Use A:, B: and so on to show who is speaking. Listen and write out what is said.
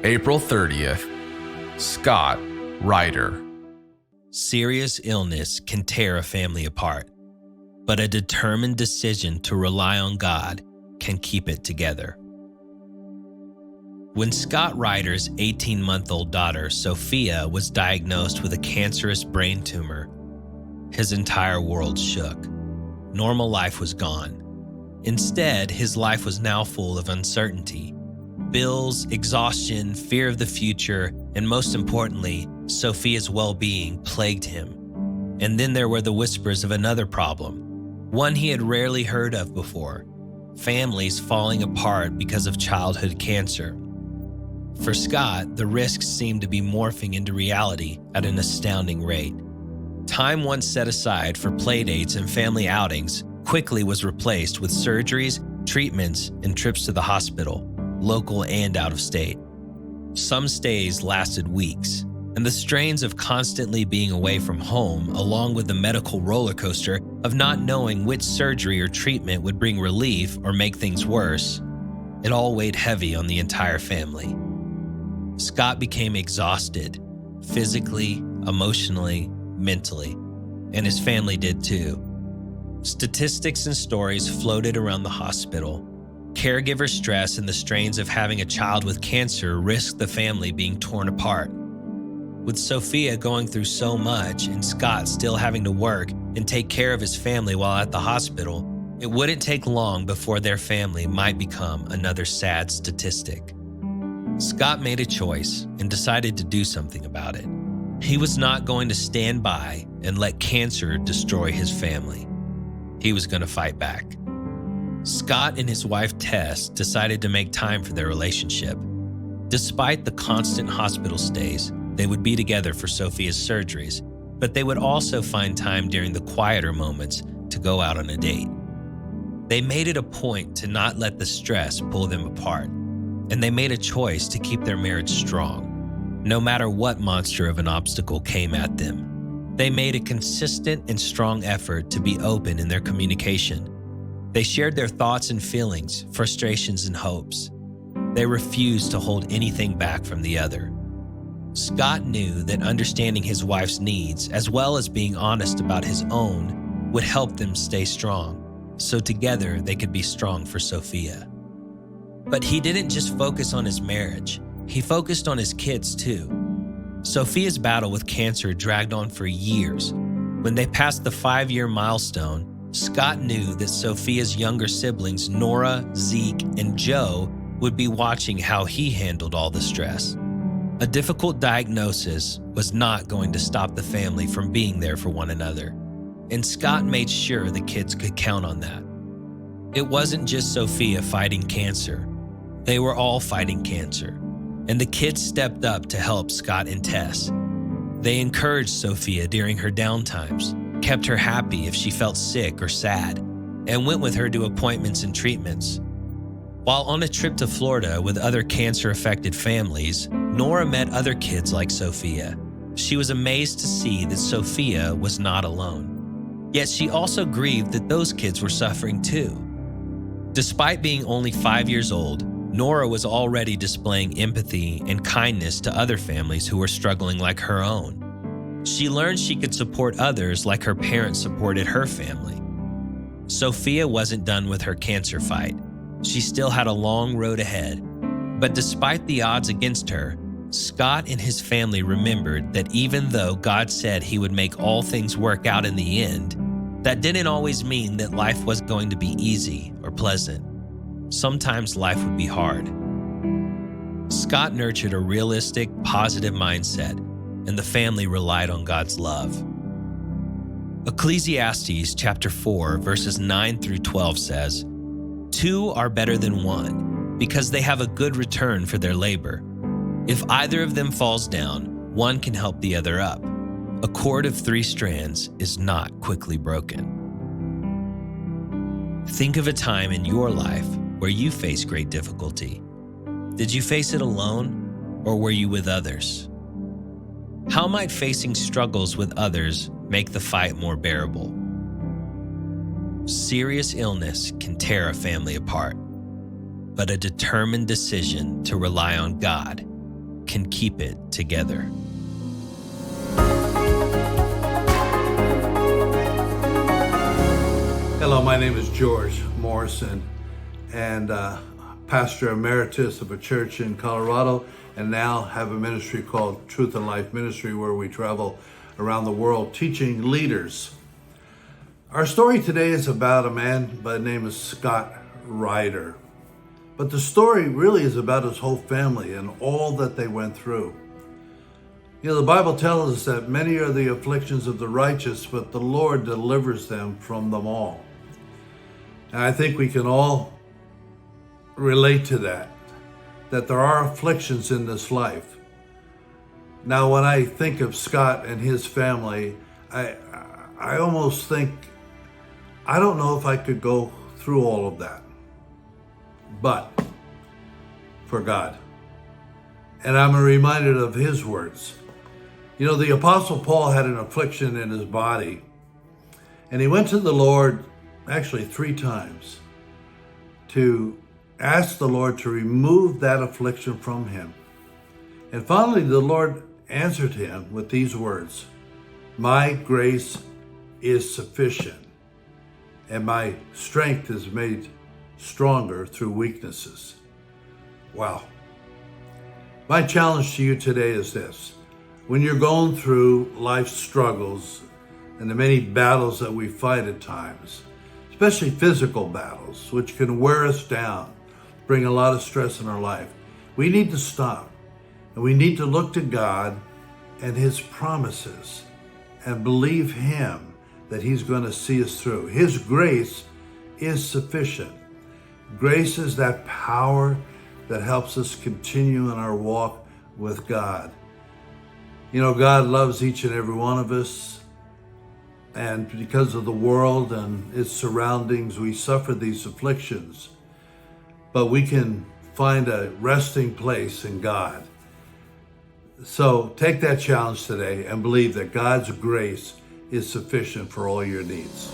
A: April 30th. Scott, writer.
B: Serious illness can tear a family apart, but a determined decision to rely on God can keep it together. When Scott Ryder's 18-month-old daughter, Sophia, was diagnosed with a cancerous brain tumor, his entire world shook. Normal life was gone. Instead, his life was now full of uncertainty. Bills, exhaustion, fear of the future, and most importantly, Sophia's well-being plagued him. And then there were the whispers of another problem, one he had rarely heard of before: families falling apart because of childhood cancer. For Scott, the risks seemed to be morphing into reality at an astounding rate. Time once set aside for playdates and family outings quickly was replaced with surgeries, treatments, and trips to the hospital, local and out of state. Some stays lasted weeks, and the strains of constantly being away from home, along with the medical roller coaster of not knowing which surgery or treatment would bring relief or make things worse, it all weighed heavy on the entire family. Scott became exhausted, physically, emotionally, mentally, and his family did too. Statistics and stories floated around the hospital. Caregiver stress and the strains of having a child with cancer risked the family being torn apart. With Sophia going through so much and Scott still having to work and take care of his family while at the hospital, it wouldn't take long before their family might become another sad statistic. Scott made a choice and decided to do something about it. He was not going to stand by and let cancer destroy his family. He was going to fight back. Scott and his wife Tess decided to make time for their relationship. Despite the constant hospital stays, they would be together for Sophia's surgeries, but they would also find time during the quieter moments to go out on a date. They made it a point to not let the stress pull them apart, and they made a choice to keep their marriage strong, no matter what monster of an obstacle came at them. They made a consistent and strong effort to be open in their communication. They shared their thoughts and feelings, frustrations and hopes. They refused to hold anything back from the other. Scott knew that understanding his wife's needs, as well as being honest about his own, would help them stay strong, so together they could be strong for Sophia. But he didn't just focus on his marriage, he focused on his kids too. Sophia's battle with cancer dragged on for years. When they passed the 5-year milestone, Scott knew that Sophia's younger siblings, Nora, Zeke, and Joe, would be watching how he handled all the stress. A difficult diagnosis was not going to stop the family from being there for one another, and Scott made sure the kids could count on that. It wasn't just Sophia fighting cancer. They were all fighting cancer, and the kids stepped up to help Scott and Tess. They encouraged Sophia during her downtimes, kept her happy if she felt sick or sad, and went with her to appointments and treatments. While on a trip to Florida with other cancer-affected families, Nora met other kids like Sophia. She was amazed to see that Sophia was not alone. Yet she also grieved that those kids were suffering too. Despite being only 5 years old, Nora was already displaying empathy and kindness to other families who were struggling like her own. She learned she could support others like her parents supported her family. Sophia wasn't done with her cancer fight. She still had a long road ahead. But despite the odds against her, Scott and his family remembered that even though God said he would make all things work out in the end, that didn't always mean that life was going to be easy or pleasant. Sometimes life would be hard. Scott nurtured a realistic, positive mindset, and the family relied on God's love. Ecclesiastes chapter 4, verses 9 through 12 says, "Two are better than one, because they have a good return for their labor. If either of them falls down, one can help the other up. A cord of 3 strands is not quickly broken." Think of a time in your life where you faced great difficulty. Did you face it alone, or were you with others? How might facing struggles with others make the fight more bearable? Serious illness can tear a family apart, but a determined decision to rely on God can keep it together.
C: Hello, my name is George Morrison, and pastor emeritus of a church in Colorado, and now have a ministry called Truth and Life Ministry, where we travel around the world teaching leaders. Our story today is about a man by the name of Scott Ryder. But the story really is about his whole family and all that they went through. You know, the Bible tells us that many are the afflictions of the righteous, but the Lord delivers them from them all. And I think we can all relate to that there are afflictions in this life. Now, when I think of Scott and his family, I almost think, I don't know if I could go through all of that, but for God. And I'm reminded of his words. You know, the Apostle Paul had an affliction in his body, and he went to the Lord actually 3 times to ask the Lord to remove that affliction from him. And finally, the Lord answered him with these words, "My grace is sufficient, and my strength is made stronger through weaknesses." Wow. My challenge to you today is this. When you're going through life's struggles and the many battles that we fight at times, especially physical battles, which can wear us down, bring a lot of stress in our life, we need to stop, and we need to look to God and his promises and believe him that he's going to see us through. His grace is sufficient. Grace is that power that helps us continue in our walk with God. You know, God loves each and every one of us, and because of the world and its surroundings, we suffer these afflictions. But we can find a resting place in God. So take that challenge today and believe that God's grace is sufficient for all your needs.